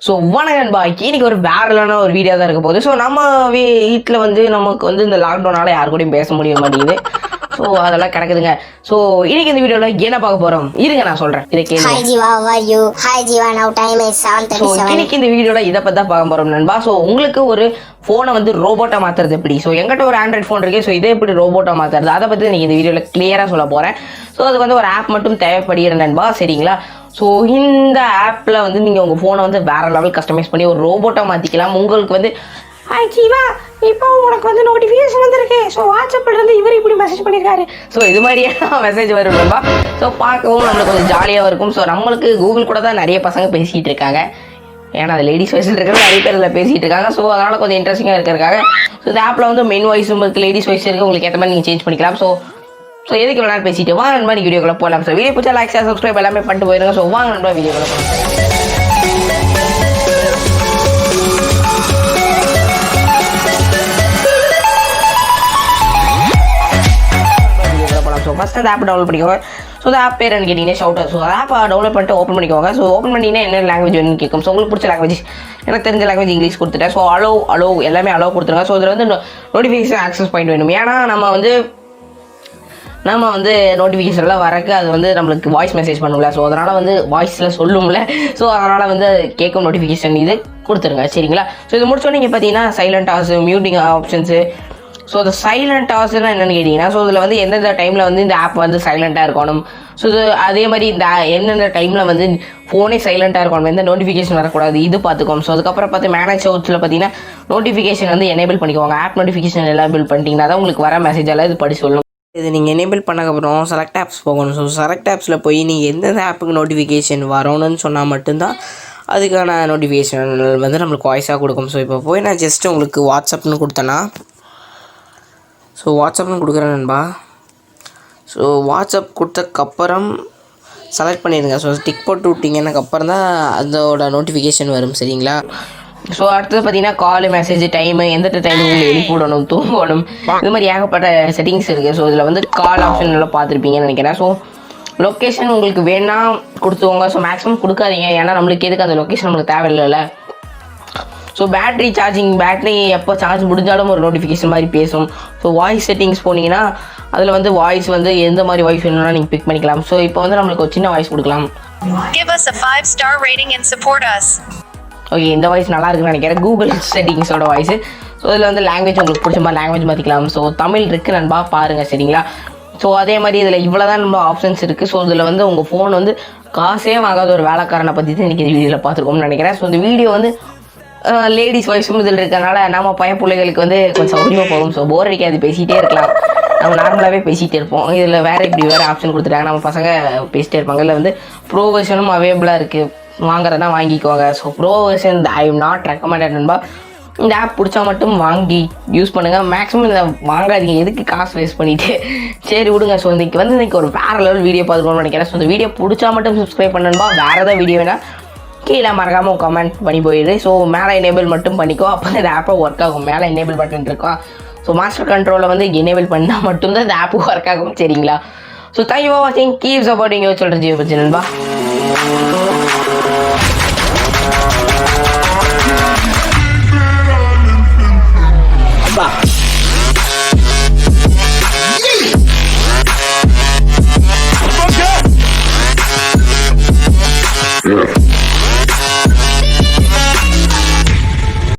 So வணக்கம் இன்னைக்கு ஒரு வேறலான ஒரு வீடியோ தான் இருக்க போகுது. ஸோ நம்ம வீட்டில் வந்து நமக்கு வந்து இந்த லாக்டவுனால யாரு கூடயும் பேச முடிய மாட்டேங்குது. ஸோ அதெல்லாம் கிடக்குதுங்க. ஸோ இன்னைக்கு இந்த வீடியோவில் என்ன பார்க்க போகிறோம் இருங்க நான் சொல்கிறேன். இதை கேள்வி இன்னைக்கு இந்த வீடியோவில் இதை பற்றி தான் பார்க்க போகிறோம் நண்பா. ஸோ உங்களுக்கு ஒரு ஃபோனை வந்து ரோபோட்டாக மாற்றுறது எப்படி, ஸோ எங்கிட்ட ஒரு ஆண்ட்ராய்ட் ஃபோன் இருக்குது, ஸோ இதை எப்படி ரோபோட்டாக மாற்றுறது அதை பற்றி நீங்கள் இந்த வீடியோவில் கிளியராக சொல்ல போகிறேன். ஸோ அதுக்கு வந்து ஒரு ஆப் மட்டும் தேவைப்படுகிற நண்பா, சரிங்களா? ஸோ இந்த ஆப்பில் வந்து நீங்கள் உங்கள் ஃபோனை வந்து வேறு லெவல் கஸ்டமைஸ் பண்ணி ஒரு ரோபோட்டாக மாற்றிக்கலாம். உங்களுக்கு வந்து ஜீவா இப்போ உனக்கு வந்து நோட்டிஃபிகேஷன் வந்துருக்கு, ஸோ வாட்ஸ்அப்பில் இருந்து இவர் இப்படி மெசேஜ் பண்ணியிருக்காரு, ஸோ இது மாதிரியே மெசேஜ் வரும் நண்பா. ஸோ பார்க்கவும் நம்மளுக்கு கொஞ்சம் ஜாலியாக இருக்கும். ஸோ நம்மளுக்கு கூகுள் கூட தான் நிறைய பசங்க பேசிகிட்டு இருக்காங்க, ஏன்னா அது லேடிஸ் வாய்ஸில் இருக்கிற நிறைய பேர் இதில் பேசிகிட்டு இருக்காங்க. ஸோ அதனால் கொஞ்சம் இன்ட்ரெஸ்டிங்காக இருக்கிறதுக்காக ஸோ இந்த ஆப்பில் வந்து மென் வாய்ஸும் இருக்குது, லேடிஸ் வாய்ஸ் இருக்குது, உங்களுக்கு ஏற்ற மாதிரி நீங்கள் சேஞ்ச் பண்ணிக்கலாம். ஸோ எதுக்கு வேணாலும் பேசிட்டு வாங்க நண்பா வீடியோக்குள்ள போகலாம். ஸோ வீடியோ பிடிச்சா லைக் ஷேர் சப்ஸ்கிரைப் எல்லாமே பண்ணிட்டு போயிருங்க. ஸோ வாங்க நண்பா வீடியோக்குள்ள போகலாம். ஸோ ஃபஸ்ட் அந்த ஆப் டவுன்லோட் பண்ணிக்கோங்க. ஸோ அந்த ஆப் பேர் என்ன கேட்டிங்கன்னா ஷவுட்டர். ஸோ ஆப்பை டவுன்லோட் பண்ணிட்டு ஓப்பன் பண்ணிக்கோங்க. ஸோ ஓப்பன் பண்ணிங்கன்னா என்ன லாங்குவேஜ் வேணும்னு கேட்கும். ஸோ உங்களுக்கு பிடிச்ச லாங்குவேஜ், எனக்கு தெரிஞ்ச லாங்குவேஜ் இங்கிலீஷ் கொடுத்துட்டேன். ஸோ அலோ எல்லாமே அலோ கொடுத்துருங்க. ஸோ இதில் வந்து நோட்டிஃபிகேஷன் ஆக்சஸ் பாயிண்ட் வேணும், ஏன்னா நம்ம வந்து நோட்டிஃபிகேஷன்லாம் வரக்கு அது வந்து நம்மளுக்கு வாய்ஸ் மெசேஜ் பண்ணும்ல, ஸோ அதனால் வந்து வாய்ஸில் சொல்லும்ல, ஸோ அதனால் வந்து கேட்கும் நோட்டிஃபிகேஷன் இது கொடுத்துருங்க, சரிங்களா? ஸோ இது முடிச்சோன்னே நீங்கள் பார்த்தீங்கன்னா சைலண்ட் ஆஸு, மியூட்டிங் ஆப்ஷன்ஸு. ஸோ இந்த சைலண்ட் ஆஸ்னால் என்னென்னு கேட்டிங்கன்னா, ஸோ இதில் வந்து எந்தெந்த டைமில் வந்து இந்த ஆப் வந்து சைலண்ட்டாக இருக்கணும், ஸோ இது அதே மாதிரி இந்த எந்தெந்த டைமில் வந்து ஃபோனே சைலண்ட்டாக இருக்கணும், எந்த நோட்டிஃபிகேஷன் வரக்கூடாது, இது பார்த்துக்கோம். ஸோ அதுக்கப்புறம் பார்த்து மேனேஜ் அவுட்ஸில் பார்த்தீங்கன்னா நோட்டிஃபிகேஷன் வந்து எனேபிள் பண்ணிக்கோங்க. ஆப் நோட்டிஃபிகேஷன் எனேபிள் பண்ணிட்டீங்கன்னா தான் உங்களுக்கு வர மெசேஜ் எல்லாம் இது படி சொல்லும். இது நீங்கள் எனேபிள் பண்ணக்கப்புறம் செலக்ட் ஆப்ஸ் போகணும். ஸோ செலக்ட் ஆப்ஸில் போய் நீங்கள் எந்தெந்த ஆப்புக்கு நோட்டிஃபிகேஷன் வரணும்னு சொன்னால் மட்டும்தான் அதுக்கான நோட்டிஃபிகேஷன் வந்து நம்மளுக்கு வாய்ஸாக கொடுக்கும். ஸோ இப்போ போய் நான் ஜஸ்ட்டு உங்களுக்கு வாட்ஸ்அப்னு கொடுத்தேன்னா, ஸோ வாட்ஸ்அப்னு கொடுக்குறேன் நண்பா. ஸோ வாட்ஸ்அப் கொடுத்ததுக்கப்புறம் செலக்ட் பண்ணிடுங்க. ஸோ டிக் போட்டு விட்டிங்கன்னக்கப்புறம் தான் அதோட நோட்டிஃபிகேஷன் வரும், சரிங்களா? ஸோ அடுத்தது பார்த்தீங்கன்னா கால், மெசேஜ், டைமு, எந்த டைமுக்கு உங்களுக்கு எழுப்பிவிடணும், தூங்கணும், இது மாதிரி ஏகப்பட்ட செட்டிங்ஸ் இருக்குது. ஸோ இதில் வந்து கால் ஆப்ஷன் எல்லாம் பார்த்துருப்பீங்கன்னு நினைக்கிறேன். ஸோ லொக்கேஷன் உங்களுக்கு வேணா கொடுத்துவோங்க. ஸோ மேக்ஸிமம் கொடுக்காதீங்க, ஏன்னா நம்மளுக்கு எதுக்கு அந்த லொக்கேஷன் நம்மளுக்கு தேவையில்லைல்ல. ஸோ பேட்ரி எப்போ சார்ஜ் முடிஞ்சாலும் ஒரு நோட்டிஃபிகேஷன் மாதிரி பேசும். ஸோ வாய்ஸ் செட்டிங்ஸ் போனீங்கன்னா அதில் வந்து வாய்ஸ் வந்து எந்த மாதிரி வாய்ஸ் வேணும்னா நீங்கள் பிக் பண்ணிக்கலாம். ஸோ இப்போ வந்து நம்மளுக்கு ஒரு சின்ன வாய்ஸ் கொடுக்கலாம். Give us a 5-star rating and support us. Okay, இந்த வாய்ஸ் நல்லா இருக்குன்னு நினைக்கிறேன், கூகுள் செட்டிங்ஸோட வாய்ஸ். ஸோ இதில் வந்து லாங்குவேஜ் உங்களுக்கு பிடிச்ச மாதிரி லாங்குவேஜ் மாற்றிக்கலாம். ஸோ தமிழ் இருக்குது நண்பா, பாருங்கள், சரிங்களா? ஸோ அதே மாதிரி இதில் இவ்வளோ தான் நம்ம ஆப்ஷன்ஸ் இருக்குது. ஸோ இதில் வந்து உங்கள் ஃபோன் வந்து காசே வாங்காத ஒரு வேலைக்காரனை பற்றி தான் இன்றைக்கி இந்த வீடியோவில் பார்த்துருக்கோம்னு நினைக்கிறேன். ஸோ இந்த வீடியோ வந்து லேடிஸ் வாய்ஸும் இதில் இருக்கிறதுனால நம்ம பையன் பிள்ளைகளுக்கு வந்து கொஞ்சம் சௌகரியமாக போகும். ஸோ போர் அடிக்காது, பேசிகிட்டே இருக்கலாம், நம்ம நார்மலாகவே பேசிகிட்டே இருப்போம். இதில் இப்படி வேறு ஆப்ஷன் கொடுத்துட்டாங்க, நம்ம பசங்க பேசிகிட்டே இருப்பாங்க. இதில் வந்து ப்ரோ வெர்ஷனும் அவைலபிளாக இருக்குது, வாங்குறதா வாங்கிக்கோங்க. So bro version I am not recommended நண்பா. இந்த ஆப் பிடிச்சா மட்டும் வாங்கி யூஸ் பண்ணுங்கள், மேக்ஸிமம் இதை வாங்காதீங்க, எதுக்கு காசு வேஸ்ட் பண்ணிவிட்டு. சரி விடுங்க. ஸோ இன்றைக்கி ஒரு வேறு லெவல் வீடியோ பார்த்துக்கணும்னு நினைக்கிறேன். ஸோ இந்த வீடியோ பிடிச்சா மட்டும் சப்ஸ்கிரைப் பண்ணணும்பா. வேறு ஏதாவது வீடியோ வேணால் கீழே மறக்காமல் கமெண்ட் பண்ணி போயிடு. ஸோ மேலே எனேபிள் மட்டும் பண்ணிக்கோ, அப்போ இந்த ஆப்பை ஒர்க் ஆகும். மேலே எனேபிள் பட்டன் இருக்கும். ஸோ மாஸ்டர் கண்ட்ரோலில் வந்து எனேபிள் பண்ணால் மட்டும்தான் இந்த ஆப்பு ஒர்க் ஆகும், சரிங்களா? ஸோ தேங்க்யூ ஃபார் வாட்சிங். கீப் சப்போர்ட்டிங் யோசிச்சுல்ரன் ஜீவா பிரஜின் நண்பா.